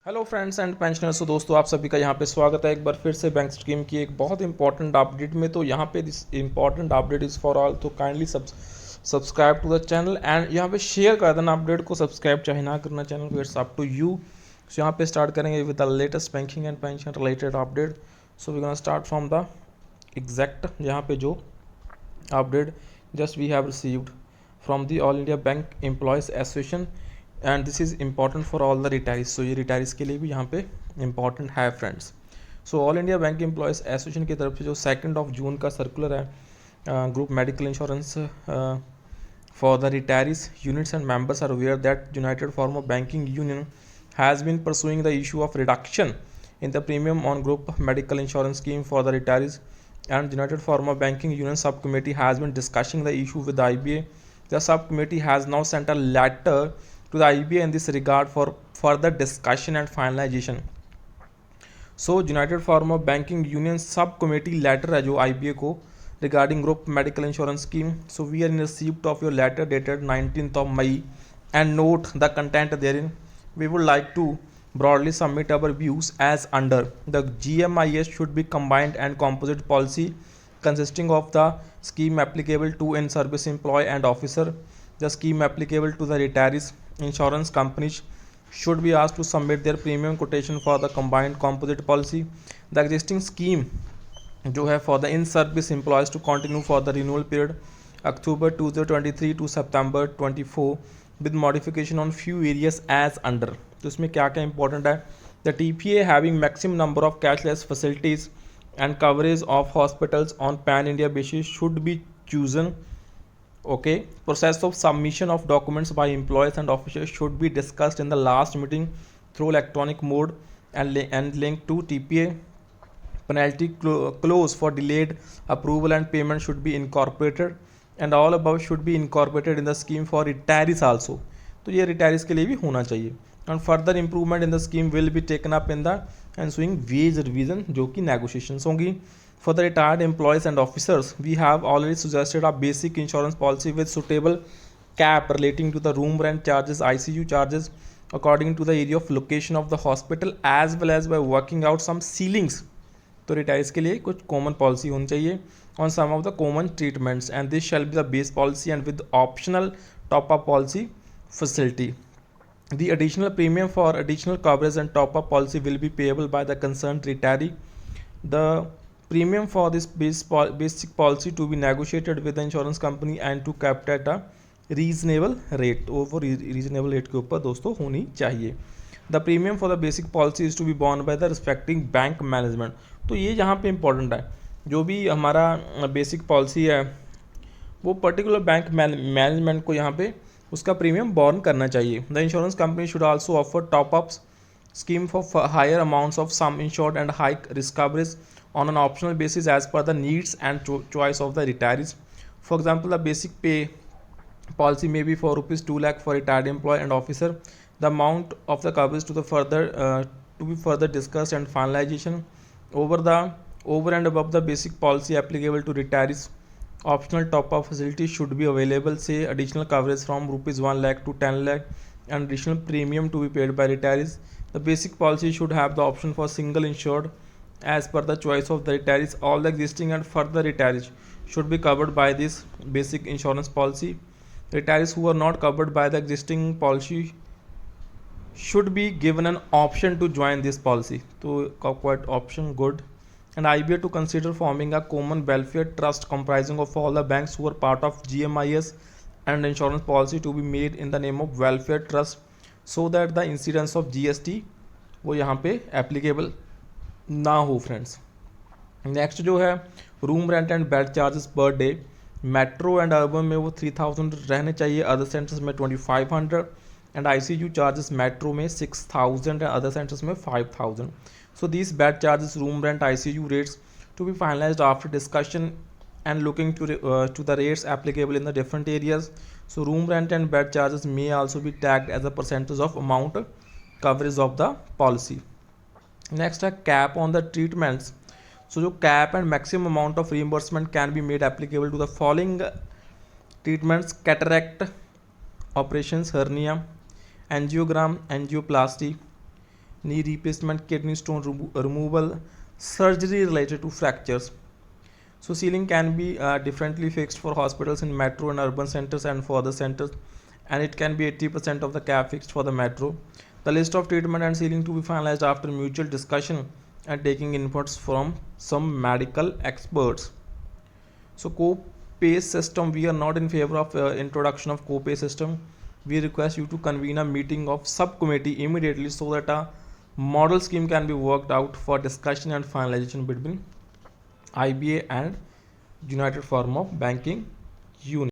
Hello friends and pensioners. तो दोस्तों आप सभी का यहाँ पे स्वागत है एक बार फिर से बैंक स्कीम की एक बहुत इंपॉर्टेंट अपडेट में। तो यहाँ पे this important update is for all, तो kindly subscribe to the channel and यहाँ पे शेयर कर देना अपडेट को। सब्सक्राइब चाहे ना करना चैनल को, it's up to you. So यहाँ पे स्टार्ट करेंगे with the latest banking and pension related update. So we gonna start from the exact यहाँ पे जो update just we have received from the All India Bank Employees Association and this is important for all the retirees. So ये retirees के लिए भी यहाँ पे important है friends. So All India Bank Employees Association की तरफ से जो 2 जून का सर्कुलर है, group medical insurance for the retirees units and members are aware that United forum of banking union has been pursuing the issue of reduction in the premium on group medical insurance scheme for the retirees, and United Forum of Banking Union subcommittee has been discussing the issue with the IBA. The subcommittee has now sent a letter to the IBA in this regard for further discussion and finalization. So United Forum of Banking Union subcommittee letter है जो IBA को regarding group medical insurance scheme. So we are in receipt of your letter dated 19th of May and note the content therein. We would like to broadly submit our views as under: the GMIS should be combined and composite policy consisting of the scheme applicable to in-service employee and officer. The scheme applicable to the retirees insurance companies should be asked to submit their premium quotation for the combined composite policy. The existing scheme जो है for the in-service employees to continue for the renewal period October 2023 to September 24 with modification on few areas as under. तो इसमें क्या क्या important है? The TPA having maximum number of cashless facilities and coverage of hospitals on pan India basis should be chosen. Okay, process of submission of documents by employees and officers should be discussed in the last meeting through electronic mode and linked to TPA. Penalty clause for delayed approval and payment should be incorporated, and all above should be incorporated in the scheme for retirees also. तो ये retirees के लिए भी होना चाहिए. And further improvement in the scheme will be taken up in the ensuing wage revision जो कि negotiations होंगी. For the retired employees and officers, we have already suggested a basic insurance policy with suitable cap relating to the room rent charges, ICU charges according to the area of location of the hospital, as well as by working out some ceilings. तो retirees के लिए कुछ common policy होनी चाहिए on some of the common treatments, and this shall be the base policy and with optional top up policy facility. The additional premium for additional coverage and top-up policy will be payable by the concerned retiree. The premium for this basic policy to be negotiated with the insurance company and to kept at a reasonable rate. तो वो reasonable rate के ऊपर दोस्तों होनी चाहिए. The premium for the basic policy is to be borne by the respecting bank management. तो ये यहाँ पे इम्पोर्टेंट है, जो भी हमारा बेसिक पॉलिसी है वो पर्टिकुलर बैंक मैनेजमेंट को यहाँ पे उसका प्रीमियम बॉर्न करना चाहिए. The insurance company should also offer top ups scheme for higher amounts of sum insured and high risk coverage on an optional basis as per the needs and choice of the retirees. For example, the basic pay policy may be for rupees 2 lakh for retired employee and officer. The amount of the coverage to be further discussed and finalization. Over and above the basic policy applicable to retirees, optional top-up facilities should be available, say additional coverage from rupees 1 lakh to 10 lakh and additional premium to be paid by retirees. The basic policy should have the option for single insured as per the choice of the retirees. All the existing and further retirees should be covered by this basic insurance policy. Retirees who are not covered by the existing policy should be given an option to join this policy. So quite option good. And IBA to consider forming a common welfare trust comprising of all the banks who are part of GMIS and insurance policy to be made in the name of welfare trust, so that the incidence of GST वो यहाँ पे applicable ना हो friends. Next जो है room rent and bed charges per day, metro and urban में वो 3000 रहने चाहिए, अदर सेंटर्स में 2500 एंड ICU चार्जेस मेट्रो में 6000 एंड अदर सेंटर्स में 5000. So these bed charges, room rent, ICU rates to be finalized after discussion and looking to the rates applicable in the different areas. So room rent and bed charges may also be tagged as a percentage of amount coverage of the policy. Next, a cap on the treatments. So जो cap and maximum amount of reimbursement can be made applicable to the following treatments: cataract operations, hernia, angiogram, angioplasty, knee replacement, kidney stone removal, surgery related to fractures. So ceiling can be differently fixed for hospitals in metro and urban centers and for other centers, and it can be 80% of the cap fixed for the metro. The list of treatment and ceiling to be finalized after mutual discussion and taking inputs from some medical experts. So co-pay system, we are not in favor of introduction of co-pay system. We request you to convene a meeting of subcommittee immediately so that a model scheme can be worked out for discussion and finalization between IBA and United Forum of Banking Union.